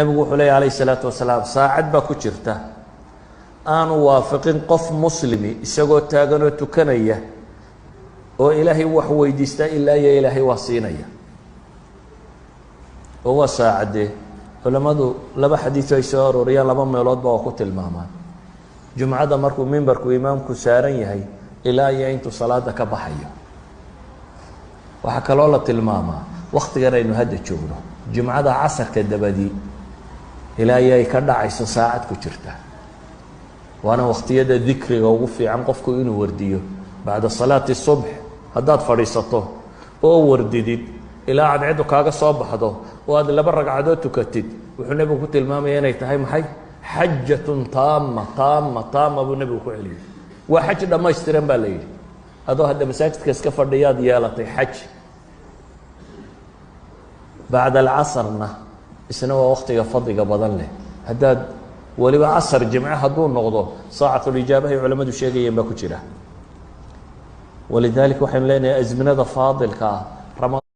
nabigu wuxuu leeyahay calayhi salaatu wasalaam saacad baa ku jirta aanu waafaqin qof muslimi isagoo taagan oo tukanaya oo ilaahay wax weydiista ilaa iyo ilaahay waa siinaya oo waa saacadee culamadu laba xadiis ay soo arooriyaan laba meelood baa ku tilmaamaan jumcada markuu mimbarku imaamku saaran yahay ilaa iyo intuu salaada ka baxayo waxa kaloo la tilmaamaa waqtigan aynu hadda joogno jumcada casarka dabadii ilaa iyo ay ka dhacayso saacad ku jirta waana waqtiyada dikriga ugu fiican qofku inuu wardiyo bacda salaati subx haddaad fadhiisato oo wardidid ilaa cadceedu kaaga soo baxdo oo aad laba ragcadood tukatid wuxuu nebigu ku tilmaamaya inay tahay maxay xajatun taama buu nebigu ku celiyey waa xaj dhammaystiran baa la yidhi adoo hadda masaajidka iska fadhiyaad yeelatay xaj bacda alcasarna isna waa waqtiga fadliga badan leh haddaad weliba casar jimce hadduu noqdo saacatulijaabahay culamadu sheegayeen baa ku jira walidaalika waxaynu leenahay azminada faadilka ah